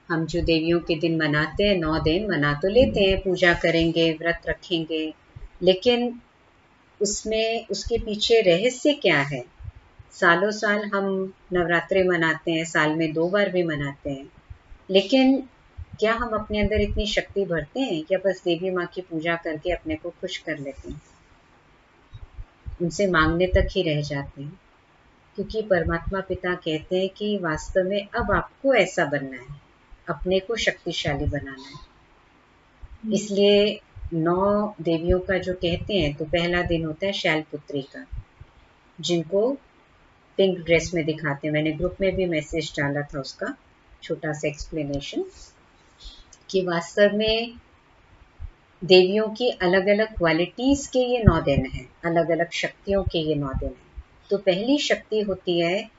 हम जो देवियों के दिन मनाते हैं 9 दिन मना तो लेते हैं, पूजा करेंगे, व्रत रखेंगे, लेकिन उसमें उसके पीछे रहस्य क्या है? सालों साल हम नवरात्रे मनाते हैं, साल में 2 बार भी मनाते हैं, लेकिन क्या हम अपने अंदर इतनी शक्ति भरते हैं या बस देवी माँ की पूजा करके अपने को खुश कर लेते हैं, उनसे मांगने तक ही रह जाते हैं? क्योंकि परमात्मा पिता कहते हैं कि वास्तव में अब आपको ऐसा बनना है, अपने को शक्तिशाली बनाना है। इसलिए 9 देवियों का जो कहते हैं, तो पहला दिन होता है शैलपुत्री का, जिनको पिंक ड्रेस में दिखाते हैं। मैंने ग्रुप में भी मैसेज डाला था उसका छोटा सा एक्सप्लेनेशन, कि वास्तव में देवियों की अलग अलग क्वालिटीज के ये 9 दिन हैं, अलग अलग शक्तियों के ये 9 दिन हैं। तो पहली शक्ति होती है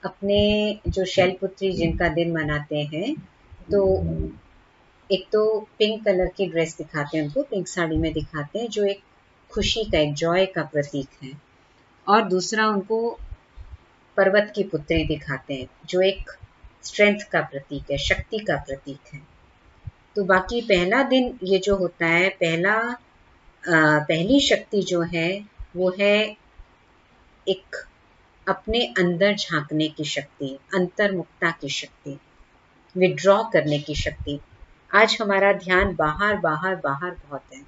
अपने जो शैलपुत्री जिनका दिन मनाते हैं, तो एक तो पिंक कलर की ड्रेस दिखाते हैं, उनको पिंक साड़ी में दिखाते हैं, जो एक खुशी का, एक जॉय का प्रतीक है। और दूसरा उनको पर्वत की पुत्री दिखाते हैं, जो एक स्ट्रेंथ का प्रतीक है, शक्ति का प्रतीक है। तो बाकी पहला दिन ये जो होता है, पहली शक्ति जो है वो है एक अपने अंदर झांकने की शक्ति, अंतर्मुखता की शक्ति, विड्रॉ करने की शक्ति। आज हमारा ध्यान बाहर बाहर बाहर बहुत है,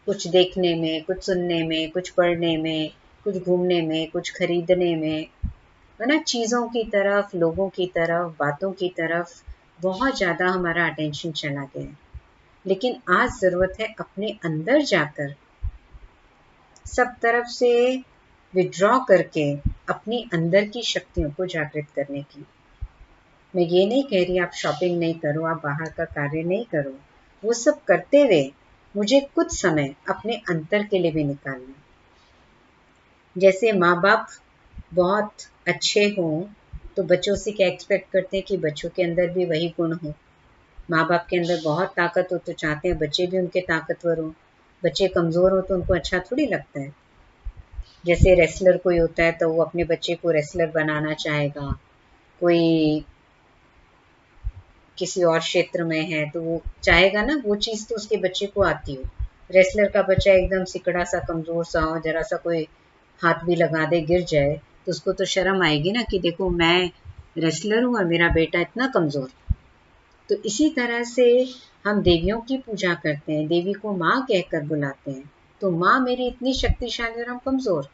कुछ देखने में, कुछ सुनने में, कुछ पढ़ने में, कुछ घूमने में, कुछ खरीदने में, है ना, चीज़ों की तरफ, लोगों की तरफ, बातों की तरफ बहुत ज़्यादा हमारा अटेंशन चला गया है। लेकिन आज ज़रूरत है अपने अंदर जाकर सब तरफ से विड्रॉ करके अपनी अंदर की शक्तियों को जागृत करने की। मैं ये नहीं कह रही आप शॉपिंग नहीं करो, आप बाहर का कार्य नहीं करो, वो सब करते हुए मुझे कुछ समय अपने अंतर के लिए भी निकालना। जैसे माँ बाप बहुत अच्छे हों तो बच्चों से क्या एक्सपेक्ट करते हैं कि बच्चों के अंदर भी वही गुण हो। माँ बाप के अंदर बहुत ताकत हो तो चाहते हैं बच्चे भी उनके ताकतवर हो। बच्चे कमज़ोर हो तो उनको अच्छा थोड़ी लगता है। जैसे रेसलर कोई होता है तो वो अपने बच्चे को रेसलर बनाना चाहेगा, कोई किसी और क्षेत्र में है तो वो चाहेगा ना वो चीज़ तो उसके बच्चे को आती हो। रेसलर का बच्चा एकदम सिकड़ा सा, कमज़ोर सा हो, जरा सा कोई हाथ भी लगा दे गिर जाए तो उसको तो शर्म आएगी ना कि देखो मैं रेसलर हूँ और मेरा बेटा इतना कमज़ोर। तो इसी तरह से हम देवियों की पूजा करते हैं, देवी को माँ कहकर बुलाते हैं, तो माँ मेरी इतनी शक्तिशाली और हम कमज़ोर।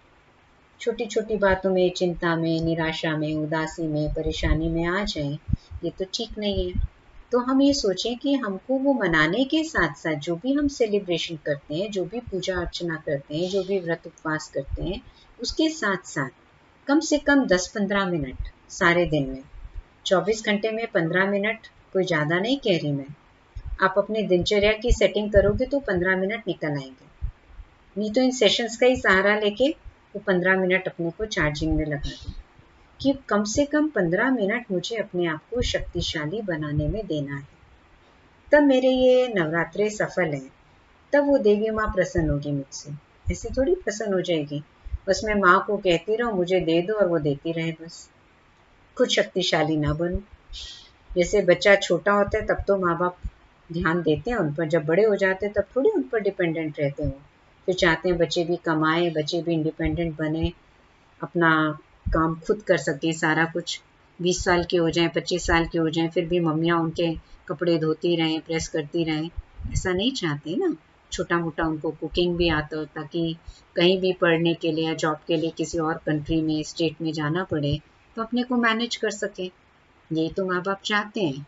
छोटी छोटी बातों में, चिंता में, निराशा में, उदासी में, परेशानी में आ जाएं, ये तो ठीक नहीं है। तो हम ये सोचें कि हमको वो मनाने के साथ साथ जो भी हम सेलिब्रेशन करते हैं, जो भी पूजा अर्चना करते हैं, जो भी व्रत उपवास करते हैं, उसके साथ साथ कम से कम 10-15 मिनट सारे दिन में, 24 घंटे में 15 मिनट, कोई ज़्यादा नहीं कह रही मैं, आप अपनी दिनचर्या की सेटिंग करोगे तो 15 मिनट निकल आएंगे। नहीं तो इन सेशंस का ही सहारा लेके वो 15 मिनट अपने को चार्जिंग में लगा दें कि कम से कम 15 मिनट मुझे अपने आप को शक्तिशाली बनाने में देना है। तब मेरे ये नवरात्रे सफल हैं, तब वो देवी माँ प्रसन्न होगी मुझसे। ऐसे थोड़ी प्रसन्न हो जाएगी बस मैं माँ को कहती रहूँ मुझे दे दो और वो देती रहे, बस खुद शक्तिशाली ना बनूं। जैसे बच्चा छोटा होता है तब तो माँ बाप ध्यान देते हैं उन पर, जब बड़े हो जाते हैं तब थोड़ी उन पर डिपेंडेंट रहते हो। फिर चाहते हैं बच्चे भी कमाएं, बच्चे भी इंडिपेंडेंट बने, अपना काम खुद कर सके सारा कुछ। 20 साल के हो जाएं, 25 साल के हो जाएं, फिर भी मम्मियाँ उनके कपड़े धोती रहें, प्रेस करती रहें, ऐसा नहीं चाहते ना। छोटा मोटा उनको कुकिंग भी आता हो ताकि कहीं भी पढ़ने के लिए या जॉब के लिए किसी और कंट्री में, स्टेट में जाना पड़े तो अपने को मैनेज कर सके। यही तो माँ बाप चाहते हैं।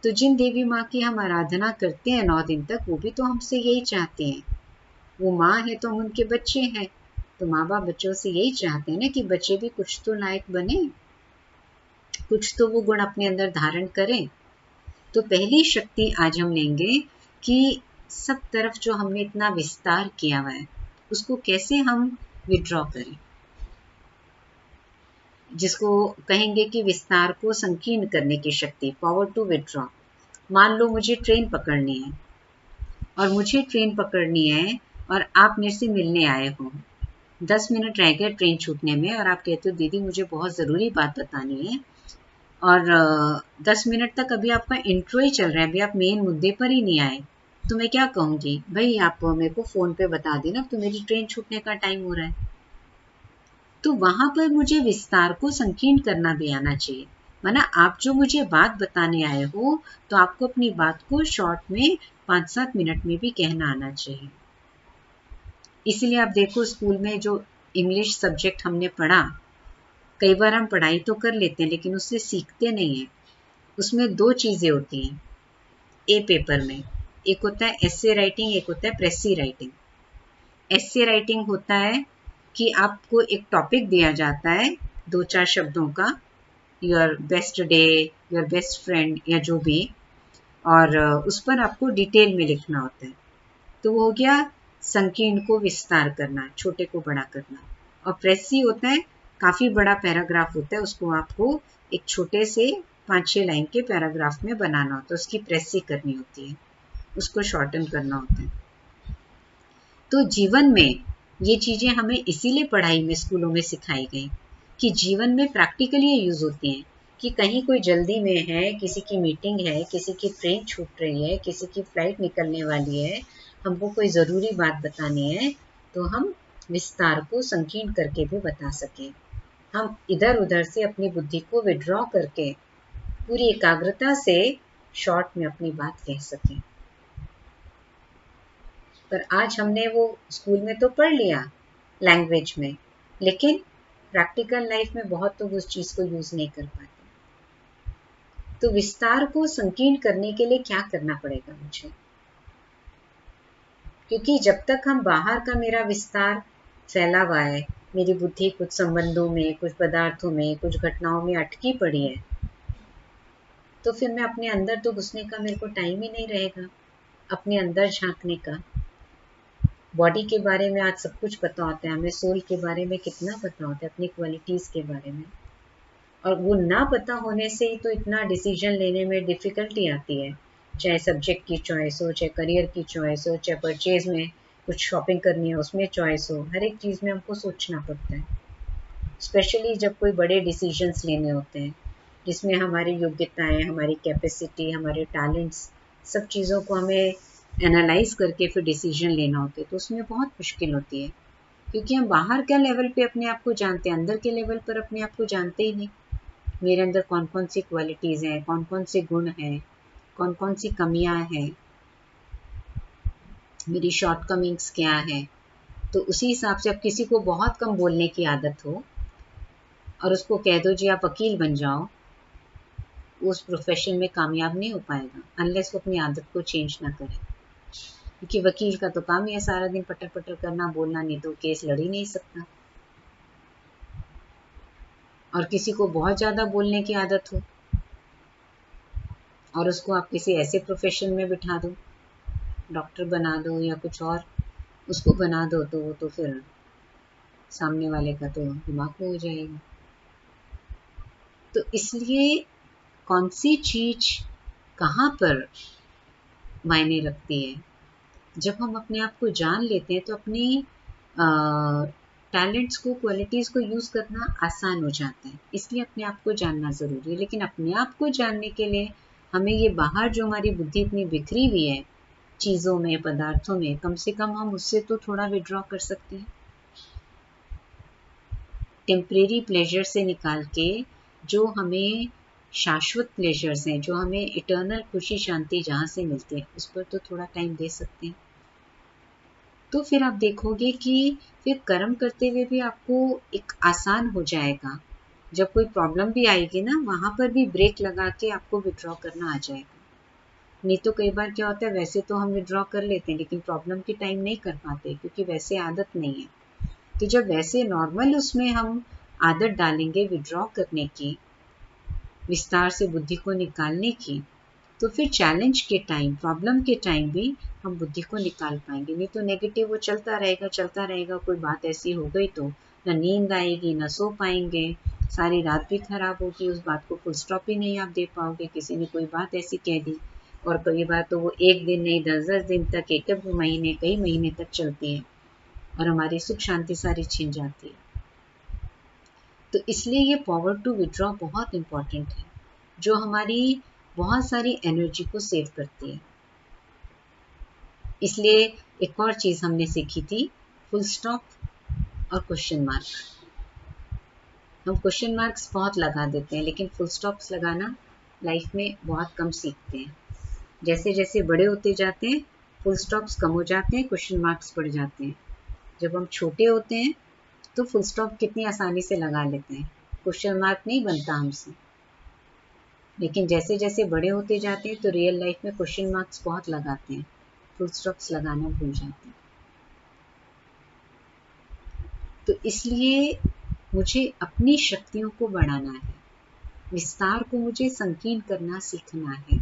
तो जिन देवी माँ की हम आराधना करते हैं 9 दिन तक, वो भी तो हमसे यही चाहते हैं। वो माँ है तो हम उनके बच्चे हैं, तो माँ बाप बच्चों से यही चाहते हैं ना कि बच्चे भी कुछ तो लायक बने, कुछ तो वो गुण अपने अंदर धारण करें। तो पहली शक्ति आज हम लेंगे कि सब तरफ जो हमने इतना विस्तार किया हुआ है उसको कैसे हम विड्रॉ करें, जिसको कहेंगे कि विस्तार को संकीर्ण करने की शक्ति, पावर टू विड्रॉ। मान लो मुझे ट्रेन पकड़नी है और मुझे ट्रेन पकड़नी है और आप मेरे से मिलने आए हो, 10 मिनट रह गए ट्रेन छूटने में और आप कहते हो दीदी मुझे बहुत ज़रूरी बात बतानी है, और 10 मिनट तक अभी आपका इंट्रो ही चल रहा है, अभी आप मेन मुद्दे पर ही नहीं आए, तो मैं क्या कहूँगी, भाई आप मेरे को फ़ोन पे बता देना, तो मेरी ट्रेन छूटने का टाइम हो रहा है। तो वहां पर मुझे विस्तार को संकीर्ण करना भी आना चाहिए। माना आप जो मुझे बात बताने आए हो, तो आपको अपनी बात को शॉर्ट में 5-7 मिनट में भी कहना आना चाहिए। इसलिए आप देखो स्कूल में जो इंग्लिश सब्जेक्ट हमने पढ़ा, कई बार हम पढ़ाई तो कर लेते हैं लेकिन उससे सीखते नहीं हैं। उसमें दो चीज़ें होती हैं ए पेपर में, एक होता है एस्से राइटिंग, एक होता है प्रेसी राइटिंग। एस्से राइटिंग होता है कि आपको एक टॉपिक दिया जाता है 2-4 शब्दों का, your best day, your best friend या जो भी, और उस पर आपको डिटेल में लिखना होता है। तो वो हो गया संकीर्ण को विस्तार करना, छोटे को बड़ा करना। और प्रेसी होता है काफ़ी बड़ा पैराग्राफ होता है, उसको आपको एक छोटे से 5-6 लाइन के पैराग्राफ में बनाना होता है, उसकी प्रेसी करनी होती है, उसको शॉर्टन करना होता है। तो जीवन में ये चीज़ें हमें इसीलिए पढ़ाई में स्कूलों में सिखाई गई कि जीवन में प्रैक्टिकली ये यूज़ होती हैं। कि कहीं कोई जल्दी में है, किसी की मीटिंग है, किसी की ट्रेन छूट रही है, किसी की फ्लाइट निकलने वाली है, हमको कोई ज़रूरी बात बतानी है, तो हम विस्तार को संकीर्ण करके भी बता सकें। हम इधर उधर से अपनी बुद्धि को विड्रॉ करके पूरी एकाग्रता से शॉर्ट में अपनी बात कह सकें। पर आज हमने वो स्कूल में तो पढ़ लिया लैंग्वेज में, लेकिन प्रैक्टिकल लाइफ में बहुत लोग उस चीज़ को यूज़ नहीं कर पाते। तो विस्तार को संकीर्ण करने के लिए क्या करना पड़ेगा मुझे? क्योंकि जब तक हम बाहर का मेरा विस्तार फैला हुआ है, मेरी बुद्धि कुछ संबंधों में, कुछ पदार्थों में, कुछ घटनाओं में अटकी पड़ी है, तो फिर मैं अपने अंदर तो घुसने का मेरे को टाइम ही नहीं रहेगा, अपने अंदर झांकने का। बॉडी के बारे में आज सब कुछ पता होता है हमें, सोल के बारे में कितना पता होता है, अपनी क्वालिटीज़ के बारे में। और वो ना पता होने से ही तो इतना डिसीजन लेने में डिफ़िकल्टी आती है, चाहे सब्जेक्ट की चॉइस हो, चाहे करियर की चॉइस हो, चाहे परचेज़ में कुछ शॉपिंग करनी है उसमें चॉइस हो, हर एक चीज़ में हमको सोचना पड़ता है। स्पेशली जब कोई बड़े डिसीजंस लेने होते हैं, जिसमें हमारी योग्यताएँ, हमारी कैपेसिटी, हमारे टैलेंट्स, सब चीज़ों को हमें एनालाइज़ करके फिर डिसीजन लेना होता है, तो उसमें बहुत मुश्किल होती है। क्योंकि हम बाहर के लेवल पे अपने आप को जानते हैं, अंदर के लेवल पर अपने आप को जानते ही नहीं। मेरे अंदर कौन कौन सी क्वालिटीज़ हैं, कौन कौन से गुण हैं, कौन कौन सी कमियां हैं, मेरी शॉर्टकमिंग्स क्या हैं। तो उसी हिसाब से अब किसी को बहुत कम बोलने की आदत हो और उसको कह दो जी आप वकील बन जाओ, वो उस प्रोफेशन में कामयाब नहीं हो पाएगा अनलेस वो अपनी आदत को चेंज ना करे। क्योंकि वकील का तो काम ही है सारा दिन पटर पटर करना, बोलना, नहीं तो केस लड़ ही नहीं सकता। और किसी को बहुत ज़्यादा बोलने की आदत हो और उसको आप किसी ऐसे प्रोफेशन में बिठा दो, डॉक्टर बना दो या कुछ और उसको बना दो, तो वो तो फिर सामने वाले का तो दिमाग में हो जाएगा। तो इसलिए कौन सी चीज़ कहाँ पर मायने रखती है, जब हम अपने आप को जान लेते हैं तो अपनी टैलेंट्स को, क्वालिटीज़ को यूज़ करना आसान हो जाता है। इसलिए अपने आप को जानना ज़रूरी है। लेकिन अपने आप को जानने के लिए हमें ये बाहर जो हमारी बुद्धि इतनी बिखरी हुई है चीज़ों में, पदार्थों में, कम से कम हम उससे तो थोड़ा विड्रॉ कर सकते हैं। टेम्परेरी प्लेजर से निकाल के जो हमें शाश्वत प्लेजर्स हैं, जो हमें इटर्नल खुशी शांति जहाँ से मिलती है, उस पर तो थोड़ा टाइम दे सकते हैं। तो फिर आप देखोगे कि फिर कर्म करते हुए भी आपको एक आसान हो जाएगा। जब कोई प्रॉब्लम भी आएगी ना, वहाँ पर भी ब्रेक लगा के आपको विड्रॉ करना आ जाएगा। नहीं तो कई बार क्या होता है, वैसे तो हम विड्रॉ कर लेते हैं लेकिन प्रॉब्लम के टाइम नहीं कर पाते क्योंकि वैसे आदत नहीं है। तो जब वैसे नॉर्मल उसमें हम आदत डालेंगे विड्रॉ करने की, विस्तार से बुद्धि को निकालने की, तो फिर चैलेंज के टाइम, प्रॉब्लम के टाइम भी हम बुद्धि को निकाल पाएंगे। नहीं तो नेगेटिव वो चलता रहेगा। कोई बात ऐसी हो गई तो ना नींद आएगी, ना सो पाएंगे, सारी रात भी खराब होगी, उस बात को फुल स्टॉप ही नहीं आप दे पाओगे। किसी ने कोई बात ऐसी कह दी और कई बार तो वो 1 दिन नहीं 10-10 दिन तक, एक महीने, कई महीने तक चलती है और हमारी सुख शांति सारी छिन जाती है। तो इसलिए ये पावर टू विड्रॉ बहुत इम्पॉर्टेंट है। जो हमारी बहुत सारी एनर्जी को सेव करती है। इसलिए एक और चीज़ हमने सीखी थी, फुल स्टॉप और क्वेश्चन मार्क। हम क्वेश्चन मार्क्स बहुत लगा देते हैं, लेकिन फुल स्टॉप्स लगाना लाइफ में बहुत कम सीखते हैं। जैसे जैसे बड़े होते जाते हैं, फुल स्टॉप्स कम हो जाते हैं, क्वेश्चन मार्क्स बढ़ जाते हैं। जब हम छोटे होते हैं तो फुल स्टॉप कितनी आसानी से लगा लेते हैं, क्वेश्चन मार्क नहीं बनता हमसे। लेकिन जैसे जैसे बड़े होते जाते हैं तो रियल लाइफ में क्वेश्चन मार्क्स बहुत लगाते हैं, फुल स्टॉप्स लगाना भूल जाते हैं। तो इसलिए मुझे अपनी शक्तियों को बढ़ाना है, विस्तार को मुझे संकीर्ण करना सीखना है।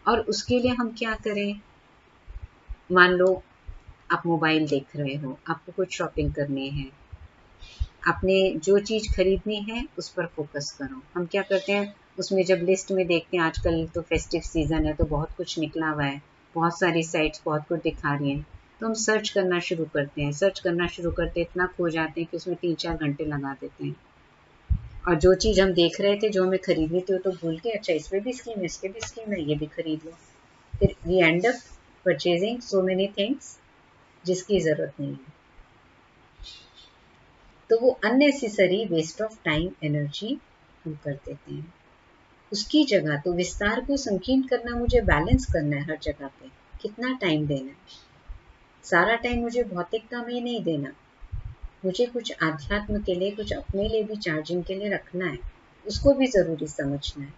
और उसके लिए हम क्या करें? मान लो आप मोबाइल देख रहे हो, आपको कुछ शॉपिंग करनी है, आपने जो चीज़ खरीदनी है उस पर फोकस करो। हम क्या करते हैं, उसमें जब लिस्ट में देखते हैं, आजकल तो फेस्टिव सीजन है तो बहुत कुछ निकला हुआ है, बहुत सारी साइट्स बहुत कुछ दिखा रही हैं, तो हम सर्च करना शुरू करते हैं। सर्च करना शुरू करते इतना खो जाते हैं कि उसमें 3-4 घंटे लगा देते हैं। और जो चीज़ हम देख रहे थे, जो हमें खरीदनी थी, वो तो भूल के अच्छा इस पर भी स्कीम है, इस पर भी स्कीम है, ये भी खरीद लो। फिर we end up purchasing so many things जिसकी ज़रूरत नहीं है। तो वो unnecessary waste of time energy हम कर देते हैं। उसकी जगह तो विस्तार को संकीर्ण करना, मुझे बैलेंस करना है हर जगह पे, कितना टाइम देना है। सारा टाइम मुझे भौतिकता में नहीं देना, मुझे कुछ आध्यात्म के लिए, कुछ अपने लिए भी चार्जिंग के लिए रखना है, उसको भी ज़रूरी समझना है।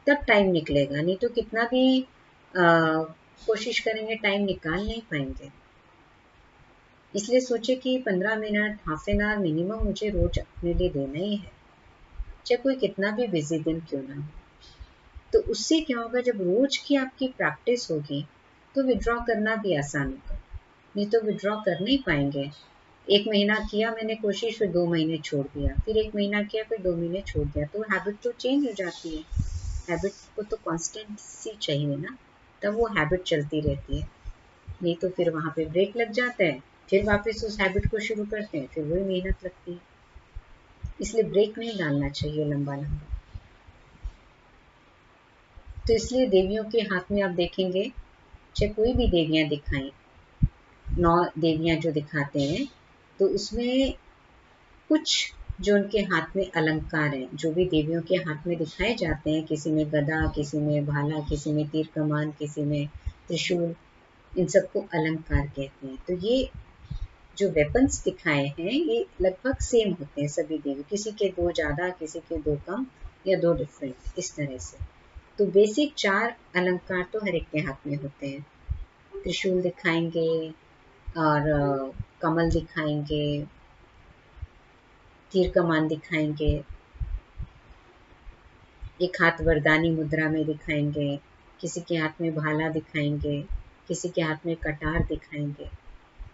तब टाइम निकलेगा, नहीं तो कितना भी कोशिश करेंगे टाइम निकाल नहीं पाएंगे। इसलिए सोचे कि 15 minute, half an hour minimum मुझे रोज अपने लिए देना ही है, चाहे कोई कितना भी बिजी दिन क्यों ना हो। तो उससे क्या होगा, जब रोज की आपकी प्रैक्टिस होगी तो विड्रॉ करना भी आसान होगा। नहीं तो विड्रॉ कर नहीं पाएंगे। 1 महीना किया मैंने कोशिश, फिर 2 महीने छोड़ दिया, फिर 1 महीना किया, फिर 2 महीने छोड़ दिया, तो हैबिट तो चेंज हो जाती है। हैबिट को तो कॉन्स्टेंसी चाहिए ना, तब वो हैबिट चलती रहती है। नहीं तो फिर वहाँ पे ब्रेक लग जाता है, फिर वापस उस हैबिट को शुरू करते हैं, फिर वही मेहनत लगती है। इसलिए ब्रेक नहीं डालना चाहिए लंबा लंबा। तो इसलिए देवियों के हाथ में आप देखेंगे, चाहे कोई भी देवियाँ दिखाएं, 9 देवियाँ जो दिखाते हैं, तो उसमें कुछ जो उनके हाथ में अलंकार हैं, जो भी देवियों के हाथ में दिखाए जाते हैं, किसी में गदा, किसी में भाला, किसी में तीर कमान, किसी में त्रिशूल, इन सबको अलंकार कहते हैं। तो ये जो वेपन्स दिखाए हैं, ये लगभग सेम होते हैं सभी देवी, किसी के 2 ज़्यादा, किसी के 2 कम, या 2 डिफरेंट, इस तरह से। तो बेसिक 4 अलंकार तो हर एक के हाथ में होते हैं। त्रिशूल दिखाएंगे और कमल दिखाएंगे, तीर कमान दिखाएंगे, एक हाथ वरदानी मुद्रा में दिखाएंगे, किसी के हाथ में भाला दिखाएंगे, किसी के हाथ में कटार दिखाएंगे।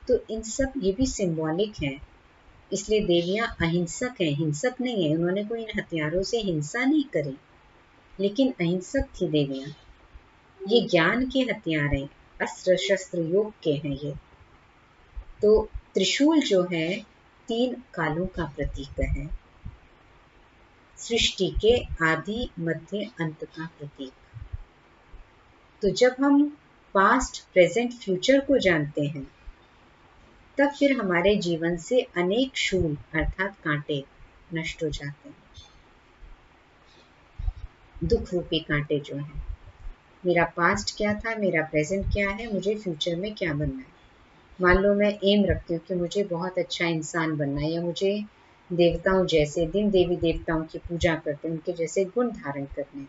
तो इन सब ये भी सिंबॉलिक है। इसलिए देवियां अहिंसक हैं, हिंसक नहीं है। उन्होंने कोई इन हथियारों से हिंसा नहीं करी, लेकिन अहिंसक थी देवियां। ये ज्ञान के हथियार हैं, अस्त्र शस्त्र योग के हैं ये। तो त्रिशूल जो है 3 कालों का प्रतीक है, सृष्टि के आदि मध्य अंत का प्रतीक। तो जब हम पास्ट, प्रेजेंट, फ्यूचर को जानते हैं, तब फिर हमारे जीवन से अनेक शूल अर्थात कांटे नष्ट हो जाते हैं। दुख रूपी कांटे जो हैं, मेरा पास्ट क्या था, मेरा प्रेजेंट क्या है, मुझे फ्यूचर में क्या बनना है। मान लो मैं एम रखती हूँ कि मुझे बहुत अच्छा इंसान बनना है, या मुझे देवताओं जैसे, दिन देवी देवताओं की पूजा करते हैं, उनके जैसे गुण धारण करने हैं।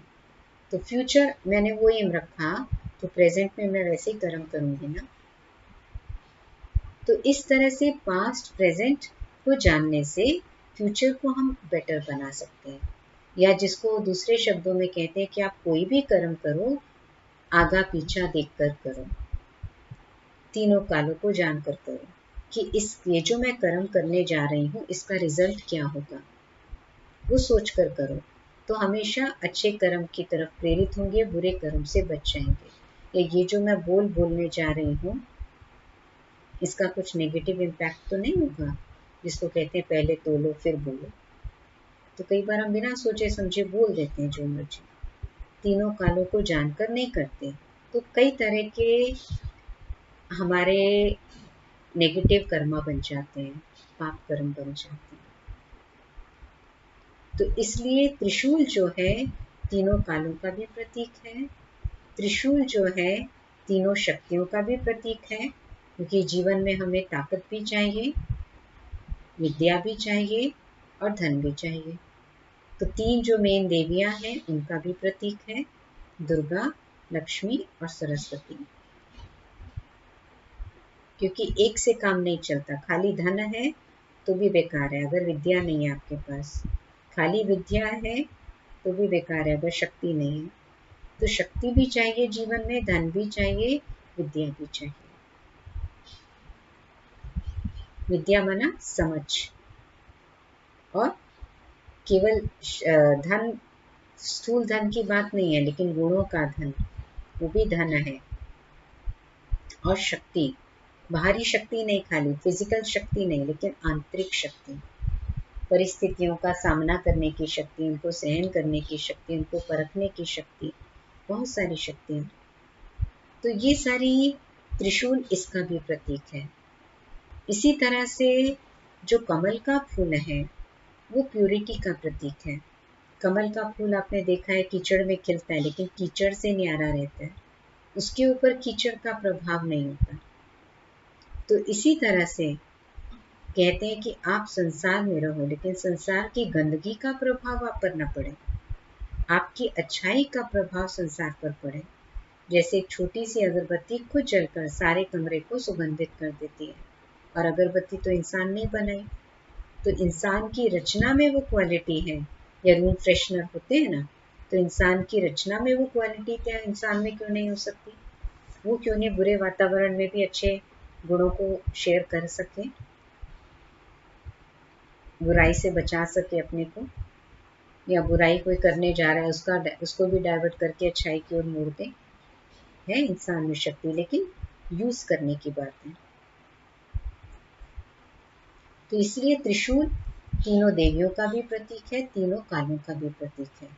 तो फ्यूचर मैंने वो एम रखा, तो प्रेजेंट में मैं वैसे ही कर्म करूँगी ना। तो इस तरह से पास्ट प्रेजेंट को जानने से फ्यूचर को हम बेटर बना सकते हैं। या जिसको दूसरे शब्दों में कहते हैं कि आप कोई भी कर्म करो, आगा पीछा देखकर करो, तीनों कालों को जानकर करो कि ये जो मैं कर्म करने जा रही हूँ, इसका रिजल्ट क्या होगा, वो सोच कर करो। तो हमेशा अच्छे कर्म की तरफ प्रेरित होंगे, बुरे कर्म से बच जाएंगे। या ये जो मैं बोलने जा रही हूँ, इसका कुछ नेगेटिव इम्पैक्ट तो नहीं होगा, जिसको कहते हैं पहले तोलो फिर बोलो। तो कई बार हम बिना सोचे समझे बोल देते हैं जो मर्जी, तीनों कालों को जानकर नहीं करते। तो कई तरह के हमारे नेगेटिव कर्मा बन जाते हैं, पाप कर्म बन जाते हैं। तो इसलिए त्रिशूल जो है तीनों कालों का भी प्रतीक है। त्रिशूल जो है तीनों शक्तियों का भी प्रतीक है, क्योंकि जीवन में हमें ताकत भी चाहिए, विद्या भी चाहिए और धन भी चाहिए। तो तीन जो मेन देवियां हैं उनका भी प्रतीक है, दुर्गा, लक्ष्मी और सरस्वती। क्योंकि एक से काम नहीं चलता, खाली धन है तो भी बेकार है अगर विद्या नहीं है आपके पास, खाली विद्या है तो भी बेकार है अगर शक्ति नहीं है। तो शक्ति भी चाहिए जीवन में, धन भी चाहिए, विद्या भी चाहिए। विद्या माना समझ, और केवल धन, स्थूल धन की बात नहीं है, लेकिन गुणों का धन, वो भी धन है। और शक्ति, बाहरी शक्ति नहीं, खाली फिजिकल शक्ति नहीं, लेकिन आंतरिक शक्ति, परिस्थितियों का सामना करने की शक्ति, उनको सहन करने की शक्ति, उनको परखने की शक्ति, बहुत सारी शक्तियां। तो ये सारी त्रिशूल इसका भी प्रतीक है। इसी तरह से जो कमल का फूल है वो प्यूरिटी का प्रतीक है। कमल का फूल आपने देखा है कीचड़ में खिलता है, लेकिन कीचड़ से न्यारा रहता है, उसके ऊपर कीचड़ का प्रभाव नहीं होता। तो इसी तरह से कहते हैं कि आप संसार में रहो, लेकिन संसार की गंदगी का प्रभाव आप पर न पड़े, आपकी अच्छाई का प्रभाव संसार पर पड़े। जैसे एक छोटी सी अगरबत्ती खुद जलकर सारे कमरे को सुगंधित कर देती है, और अगरबत्ती तो इंसान ने बनाई, तो इंसान की रचना में वो क्वालिटी है, या रूम फ्रेशनर होते हैं ना, तो इंसान की रचना में वो क्वालिटी क्या इंसान में क्यों नहीं हो सकती? वो क्यों नहीं बुरे वातावरण में भी अच्छे गुणों को शेयर कर सके, बुराई से बचा सके अपने को, या बुराई कोई करने जा रहा है उसको भी डाइवर्ट करके अच्छाई की ओर मोड़ दे। है इंसान में शक्ति, लेकिन यूज करने की बात है। तो इसलिए त्रिशूल तीनों देवियों का भी प्रतीक है, तीनों कालों का भी प्रतीक है।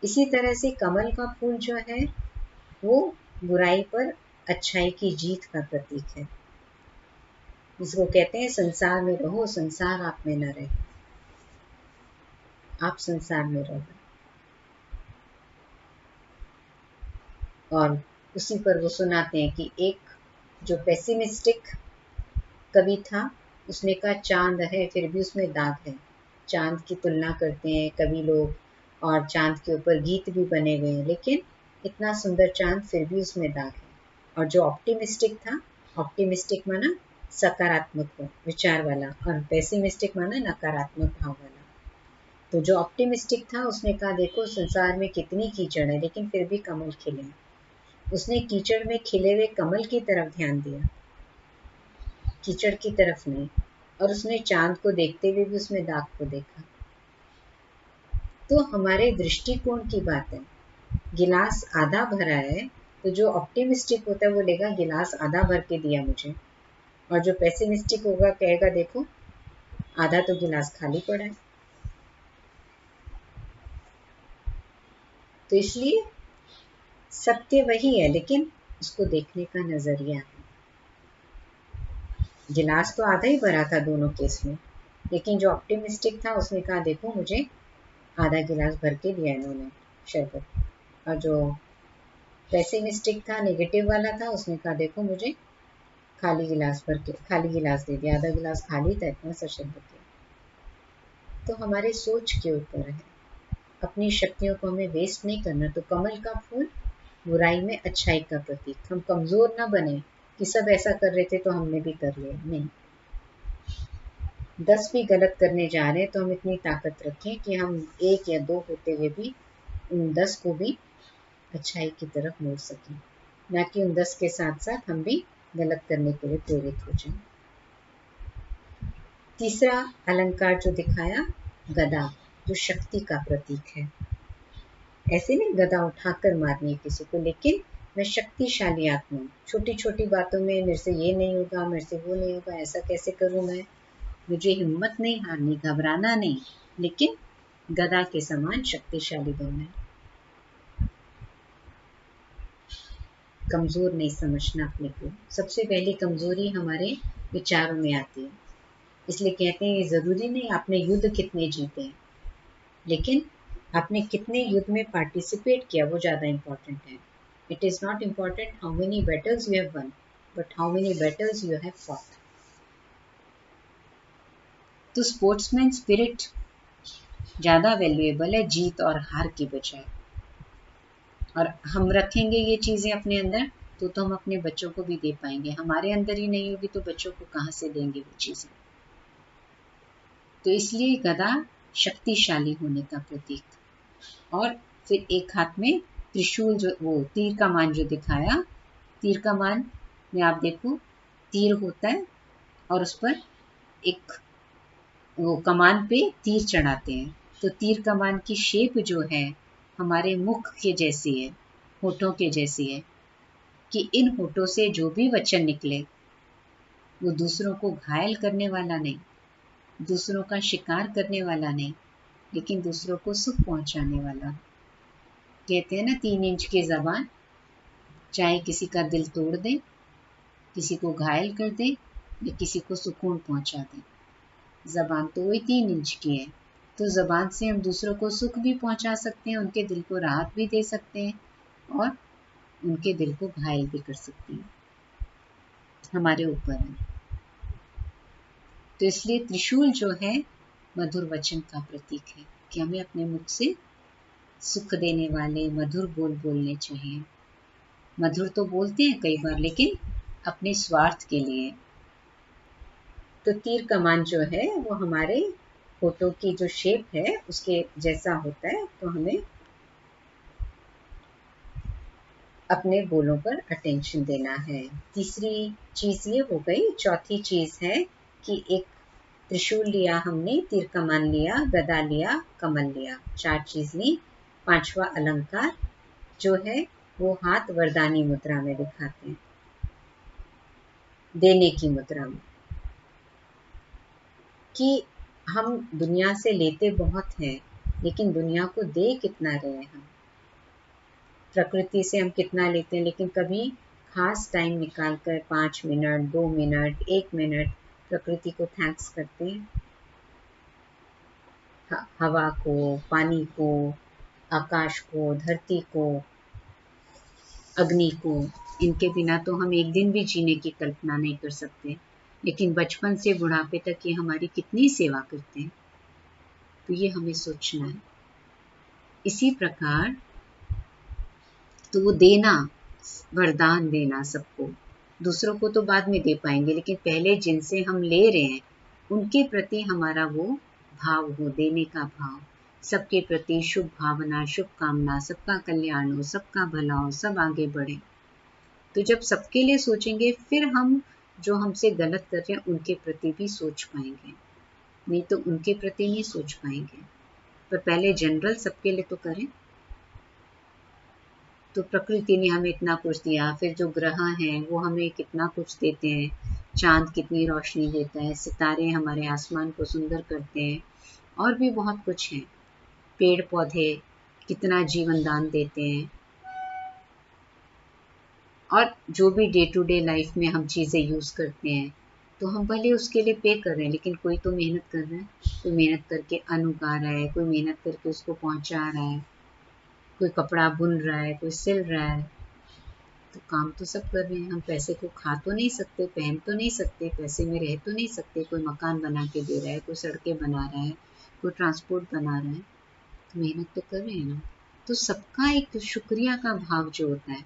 इसी तरह से कमल का फूल जो है वो बुराई पर अच्छाई की जीत का प्रतीक है, जिसको कहते हैं संसार में रहो, संसार आप में न रहे, आप संसार में रहो। और उसी पर वो सुनाते हैं कि एक जो पेसिमिस्टिक कवि था उसने कहा चांद है फिर भी उसमें दाग है। चांद की तुलना करते हैं कवि लोग, और चांद के ऊपर गीत भी बने हुए हैं, लेकिन इतना सुंदर चांद फिर भी उसमें दाग है। और जो ऑप्टिमिस्टिक था, ऑप्टिमिस्टिक माना सकारात्मक विचार वाला, और पेसिमिस्टिक माना नकारात्मक भाव वाला। तो जो ऑप्टिमिस्टिक था उसने कहा देखो संसार में कितनी कीचड़ है, लेकिन फिर भी कमल खिले। उसने कीचड़ में खिले हुए कमल की तरफ ध्यान दिया, कीचड़ की तरफ नहीं, और उसने चांद को देखते हुए भी उसमें दाग को देखा। तो हमारे दृष्टिकोण की बात है। गिलास आधा भरा है तो जो ऑप्टिमिस्टिक होता है वो लेगा गिलास आधा भर के दिया मुझे, और जो पेसिमिस्टिक होगा कहेगा देखो आधा तो गिलास खाली पड़ा है। तो इसलिए सत्य वही है, लेकिन उसको देखने का नजरिया है। गिलास तो आधा ही भरा था दोनों केस में, लेकिन जो ऑप्टिमिस्टिक था उसने कहा देखो मुझे आधा गिलास भर के दिया इन्होंने शरबत, और जो पेसिमिस्टिक था, नेगेटिव वाला था, उसने कहा देखो मुझे खाली गिलास भर के खाली गिलास दे दिया, आधा गिलास खाली था, इतना सा शरबत दिया। तो हमारे सोच के ऊपर है, अपनी शक्तियों को हमें वेस्ट नहीं करना। तो कमल का फूल बुराई में अच्छाई का प्रतीक। हम कमजोर ना बने कि सब ऐसा कर रहे थे तो हमने भी कर लिया, नहीं। 10 भी गलत करने जा रहे हैं तो हम इतनी ताकत रखें कि हम 1 या 2 होते हुए भी उन 10 को भी अच्छाई की तरफ मोड़ सकें, ना कि उन 10 के साथ साथ हम भी गलत करने के लिए प्रेरित हो जाएं। तीसरा अलंकार जो दिखाया गदा, जो शक्ति का प्रतीक है। ऐसे नहीं गदा उठाकर मारनी है किसी को, लेकिन मैं शक्तिशाली आत्मा हूँ। छोटी छोटी बातों में मेरे से ये नहीं होगा, मेरे से वो नहीं होगा, ऐसा कैसे करूँ मैं, मुझे हिम्मत नहीं हारनी, घबराना नहीं, लेकिन गधा के समान शक्तिशाली बनना है। कमजोर नहीं समझना अपने को। सबसे पहली कमजोरी हमारे विचारों में आती है। इसलिए कहते हैं ये जरूरी नहीं आपने युद्ध कितने जीते हैं, लेकिन आपने कितने युद्ध में पार्टिसिपेट किया वो ज्यादा इंपॉर्टेंट है। It is not important how many battles you have one, but how many battles you have fought. तो स्पोर्ट्समैन स्पिरिट ज्यादा वैल्यूएबल है जीत और हार की बजाय। और हम रखेंगे ये चीजें अपने अंदर तो हम अपने बच्चों को भी दे पाएंगे। हमारे अंदर ही नहीं होगी तो बच्चों को कहाँ से देंगे वो चीजें। तो इसलिए गदा शक्तिशाली होने का प्रतीक। और फिर एक हाथ में त्रिशूल, जो वो तीर का मान जो दिखाया, तीर का मान में आप देखो तीर होता है और उस पर एक वो कमान पे तीर चढ़ाते हैं। तो तीर कमान की शेप जो है हमारे मुख के जैसी है, होठों के जैसी है, कि इन होठों से जो भी वचन निकले वो दूसरों को घायल करने वाला नहीं, दूसरों का शिकार करने वाला नहीं, लेकिन दूसरों को सुख पहुंचाने वाला। कहते हैं ना 3 इंच की जबान चाहे किसी का दिल तोड़ दे, किसी को घायल कर दे या किसी को सुकून पहुंचा दे। जबान तो वही 3 इंच की है। तो जबान से हम दूसरों को सुख भी पहुंचा सकते हैं, उनके दिल को राहत भी दे सकते हैं और उनके दिल को घायल भी कर सकते हैं। हमारे ऊपर है। तो इसलिए त्रिशूल जो है मधुर वचन का प्रतीक है कि हमें अपने मुख से सुख देने वाले मधुर बोल बोलने चाहिए। मधुर तो बोलते हैं कई बार, लेकिन अपने स्वार्थ के लिए। तो तीर कमान जो है वो हमारे होठों की जो शेप है उसके जैसा होता है। तो हमें अपने बोलों पर अटेंशन देना है। तीसरी चीज ये हो गई। चौथी चीज है कि एक त्रिशूल लिया हमने, तीर कमान लिया, गदा लिया, कमल लिया, 4 चीज ली। 5वां अलंकार जो है वो हाथ वरदानी मुद्रा में दिखाते हैं, देने की मुद्रा में, कि हम दुनिया से लेते बहुत हैं लेकिन दुनिया को दे कितना रहे हैं हम। प्रकृति से हम कितना लेते हैं लेकिन कभी खास टाइम निकाल कर 5 मिनट, 2 मिनट, 1 मिनट प्रकृति को थैंक्स करते हैं। हवा को, पानी को, आकाश को, धरती को, अग्नि को। इनके बिना तो हम एक दिन भी जीने की कल्पना नहीं कर सकते, लेकिन बचपन से बुढ़ापे तक ये हमारी कितनी सेवा करते हैं। तो ये हमें सोचना है। इसी प्रकार तो वो देना, वरदान देना सबको, दूसरों को तो बाद में दे पाएंगे, लेकिन पहले जिनसे हम ले रहे हैं उनके प्रति हमारा वो भाव हो, देने का भाव, सबके प्रति शुभ भावना, शुभकामना, सबका कल्याण हो, सबका भला हो, सब आगे बढ़े। तो जब सबके लिए सोचेंगे फिर हम जो हमसे गलत कर रहे हैं उनके प्रति भी सोच पाएंगे, नहीं तो उनके प्रति नहीं सोच पाएंगे। पर पहले जनरल सबके लिए तो करें। तो प्रकृति ने हमें इतना कुछ दिया, फिर जो ग्रह हैं वो हमें कितना कुछ देते हैं, चांद कितनी रोशनी देता है, सितारे हमारे आसमान को सुंदर करते हैं, और भी बहुत कुछ है, पेड़ पौधे कितना जीवन दान देते हैं, और जो भी डे टू डे लाइफ में हम चीज़ें यूज़ करते हैं तो हम भले उसके लिए पे कर रहे हैं, लेकिन कोई तो मेहनत कर रहा है, कोई मेहनत करके अन्न उगा रहा है, कोई मेहनत करके उसको पहुंचा रहा है, कोई कपड़ा बुन रहा है, कोई सिल रहा है। तो काम तो सब कर रहे हैं। हम पैसे को खा तो नहीं सकते, पहन तो नहीं सकते, पैसे में रह तो नहीं सकते। कोई मकान बना के दे रहा है, कोई सड़कें बना रहा है, कोई ट्रांसपोर्ट बना रहा है, तो मेहनत तो कर रहे हैं ना। तो सबका एक शुक्रिया का भाव जो होता है,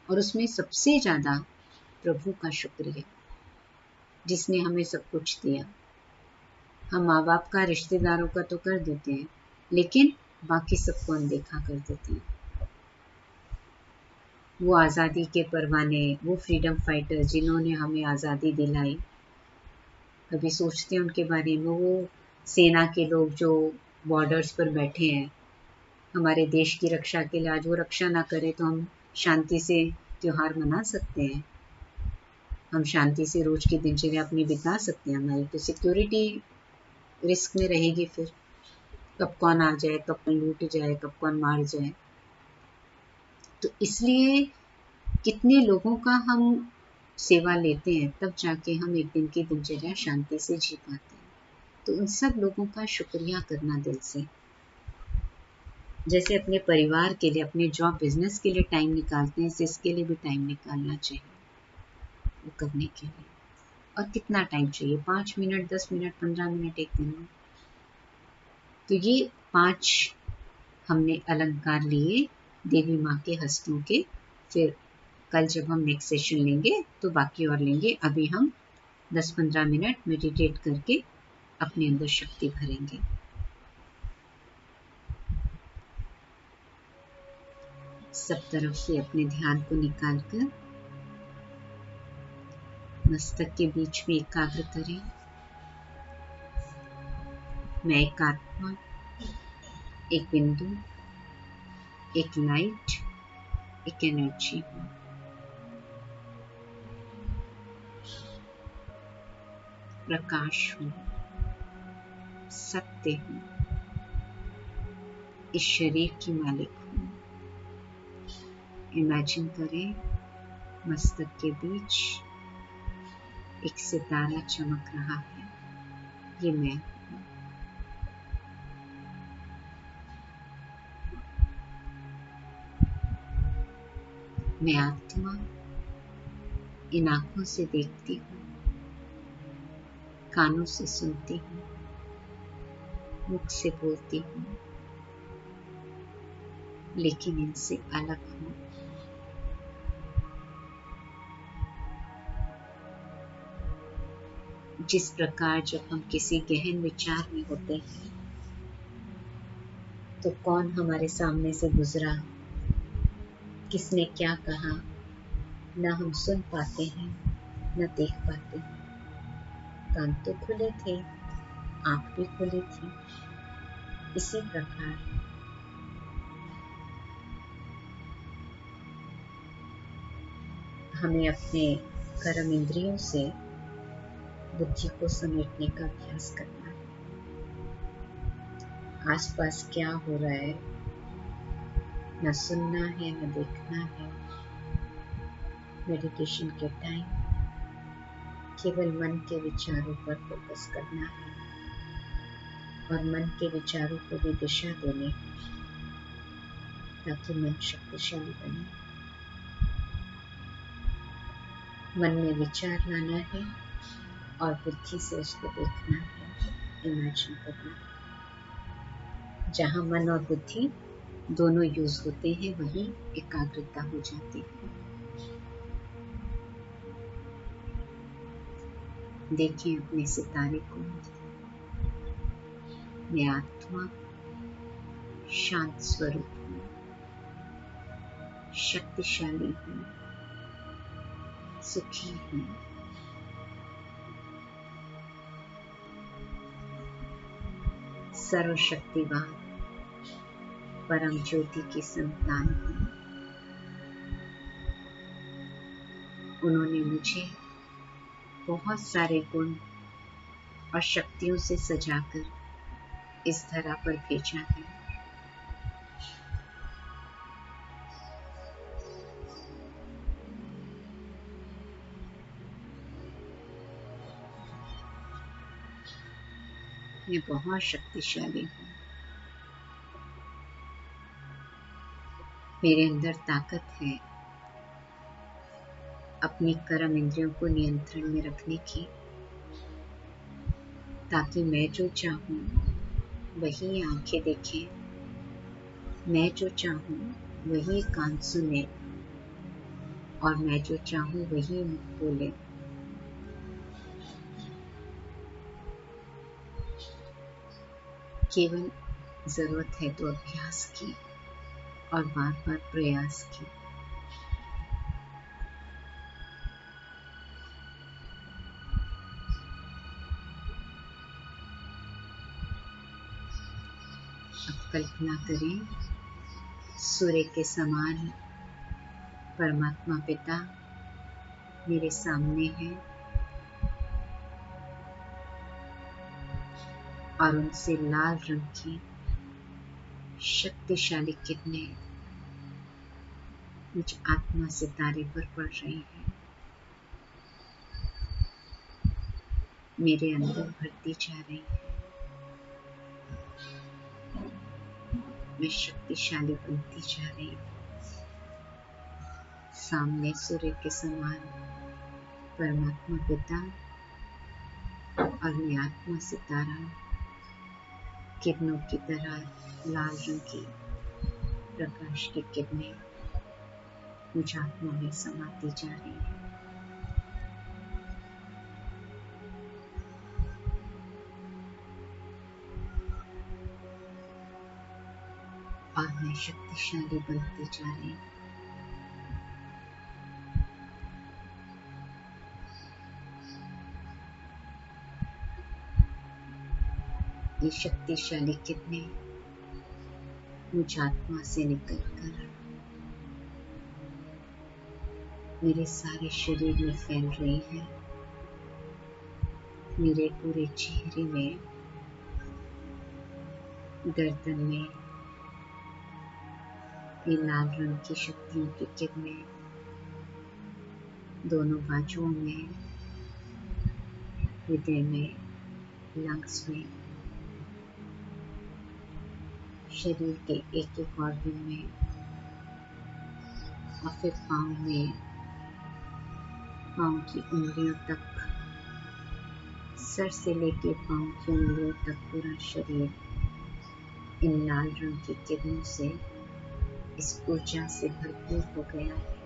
और उसमें सबसे ज़्यादा प्रभु का शुक्रिया, जिसने हमें सब कुछ दिया। हम माँ बाप का, रिश्तेदारों का तो कर देते हैं, लेकिन बाकी सबको अनदेखा कर देते हैं। वो आज़ादी के परवाने, वो फ्रीडम फाइटर जिन्होंने हमें आज़ादी दिलाई, कभी सोचते हैं उनके बारे में? वो सेना के लोग जो बॉर्डर्स पर बैठे हैं हमारे देश की रक्षा के लिए, आज वो रक्षा ना करे तो हम शांति से त्योहार मना सकते हैं, हम शांति से रोज की दिनचर्या अपनी बिता सकते हैं। हमारी तो सिक्योरिटी रिस्क में रहेगी फिर। कब कौन आ जाए, कब कौन लूट जाए, कब कौन मार जाए। तो इसलिए कितने लोगों का हम सेवा लेते हैं, तब जाके हम एक दिन की दिनचर्या शांति से जी पाते हैं। तो उन सब लोगों का शुक्रिया करना दिल से। जैसे अपने परिवार के लिए, अपने जॉब बिजनेस के लिए टाइम निकालते हैं, इसके लिए भी टाइम निकालना चाहिए वो करने के लिए। और कितना टाइम चाहिए, 5 मिनट, 10 मिनट, 15 मिनट एक दिन में। तो ये 5 हमने अलंकार लिए देवी माँ के हस्तों के। फिर कल जब हम नेक्स्ट सेशन लेंगे तो बाकी और लेंगे। अभी हम 10-15 मिनट मेडिटेट करके अपने अंदर शक्ति भरेंगे। सब तरफ से अपने ध्यान को निकालकर मस्तक के बीच में एकाग्र करें। मैं एक आत्मा, एक बिंदु, एक लाइट, एक एनर्जी हूँ। प्रकाश हूँ, सत्य हूँ, इस शरीर की मालिक हूँ। इमेजिन करें मस्तक के बीच एक सितारा चमक रहा है, ये मैं हूँ। मैं आत्मा इन आंखों से देखती हूँ, कानों से सुनती हूँ, मुख से बोलती हूँ, लेकिन इनसे अलग हूँ। जिस प्रकार जब हम किसी गहन विचार में होते हैं तो कौन हमारे सामने से गुजरा, किसने क्या कहा, न हम सुन पाते हैं, न देख पाते हैं। कान तो खुले थे, आंख भी खुली थी। इसी प्रकार हमें अपने कर्म इंद्रियों से बुद्धि को समेटने का अभ्यास करना है। आसपास क्या हो रहा है न सुनना है, न देखना है। मेडिटेशन के टाइम केवल मन के विचारों पर फोकस करना है और मन के विचारों को भी दिशा देनी है ताकि मन शक्तिशाली बने। मन में विचार लाना है और बुद्धि से उसको देखना है, इमेजिन करना है। जहाँ मन और बुद्धि दोनों यूज होते हैं वहीं एकाग्रता हो जाती है। देखिए अपने सितारे को। मैं आत्मा शांत स्वरूप हूँ, शक्तिशाली हूँ, सुखी हूँ। सर्वशक्तिवान परम ज्योति की संतान हूँ। उन्होंने मुझे बहुत सारे गुण और शक्तियों से सजाकर इस धरा पर भेजा है। मैं बहुत शक्तिशाली हूँ। मेरे अंदर ताकत है अपनी कर्म इंद्रियों को नियंत्रण में रखने की, ताकि मैं जो चाहूँ वही आंखें देखें, मैं जो चाहूँ वही कान सुने और मैं जो चाहूँ वही मुख बोले। केवल जरूरत है तो अभ्यास की और बार बार प्रयास की। अब कल्पना करें सूर्य के समान परमात्मा पिता मेरे सामने है और उनसे लाल रंग की शक्तिशाली किरणें मुझ आत्मा सितारे पर पड़ रही हैं, मेरे अंदर भरती जा रही है। मैं शक्तिशाली बनती जा रही हूँ। सामने सूर्य के समान परमात्मा पिता और मैं आत्मा सितारा किरणों की तरह लाल रंग की प्रकाश की किरणें मुझ आत्मा में समाती जा रही है। और मैं शक्तिशाली बनती जा रही हूँ। ये शक्तिशाली किरणें मुझ आत्मा से निकलकर मेरे सारे शरीर में फैल रही है। मेरे पूरे चेहरे में, गर्दन में ये लाल रंग की शक्तियों की किरणें, दोनों बाजुओं में, हृदय में, लंग्स में, शरीर के एक एक ऑर्गन में और फिर पाँव में, पाँव की उंगलियों तक, सर से लेके पाँव की उंगलियों तक पूरा शरीर इन लाल रंग की किरणों से, इस ऊर्जा से भरपूर हो गया है।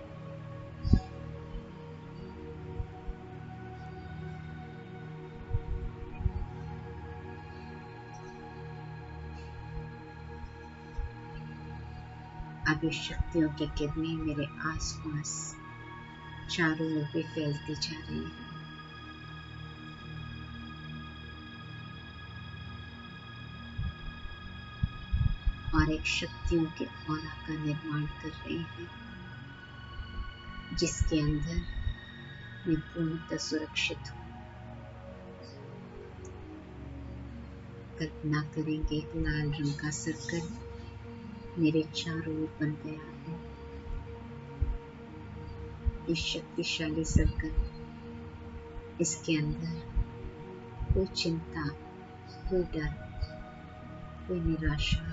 अब इस शक्तियों की किरणें मेरे आसपास चारों ओर भी फैलती जा रही है। और एक शक्तियों के ऑरा का निर्माण कर रही है, जिसके अंदर मैं पूर्णतः सुरक्षित हूँ। कल्पना करेंगे एक लाल रंग का सर्कल मेरे चारों ओर बन गया है। इस शक्तिशाली सर्कल, इसके अंदर कोई चिंता, कोई डर, कोई निराशा,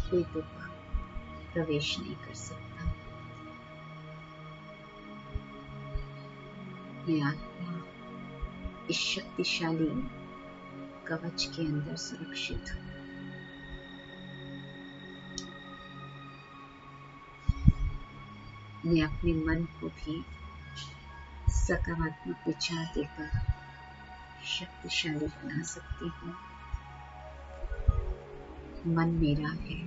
कोई दुख प्रवेश नहीं कर सकता। मैं आत्मा इस शक्तिशाली कवच के अंदर सुरक्षित हूँ। मैं अपने मन को भी सकारात्मक विचार देकर शक्तिशाली बना सकती हूँ। मन मेरा है,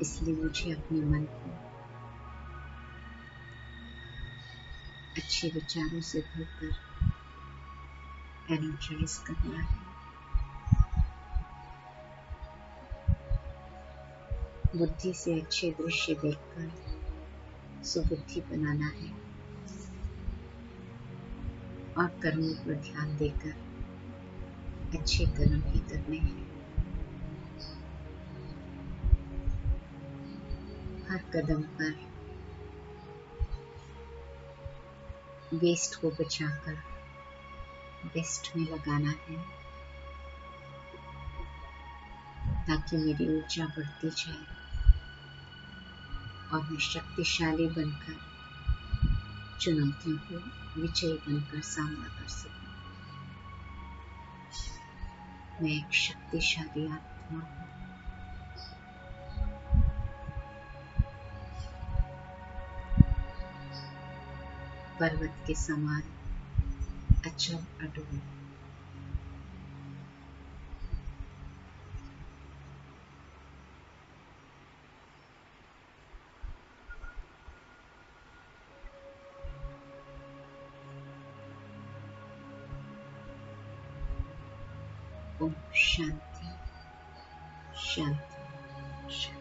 इसलिए मुझे अपने मन को अच्छे विचारों से भरकर एनर्जाइज करना है। बुद्धि से अच्छे दृश्य देखकर सुबुद्धि बनाना है और कर्मों पर ध्यान देकर अच्छे कर्म ही करने हैं। हर कदम पर वेस्ट को बचाकर बेस्ट में लगाना है, ताकि मेरी ऊर्जा बढ़ती जाए और मैं शक्तिशाली बनकर चुनौतियों को विजयी बनकर सामना कर सकूं। मैं एक शक्तिशाली आत्मा हूँ। पर्वत के समान अचल अटूट। ओम शांति शांति शांति।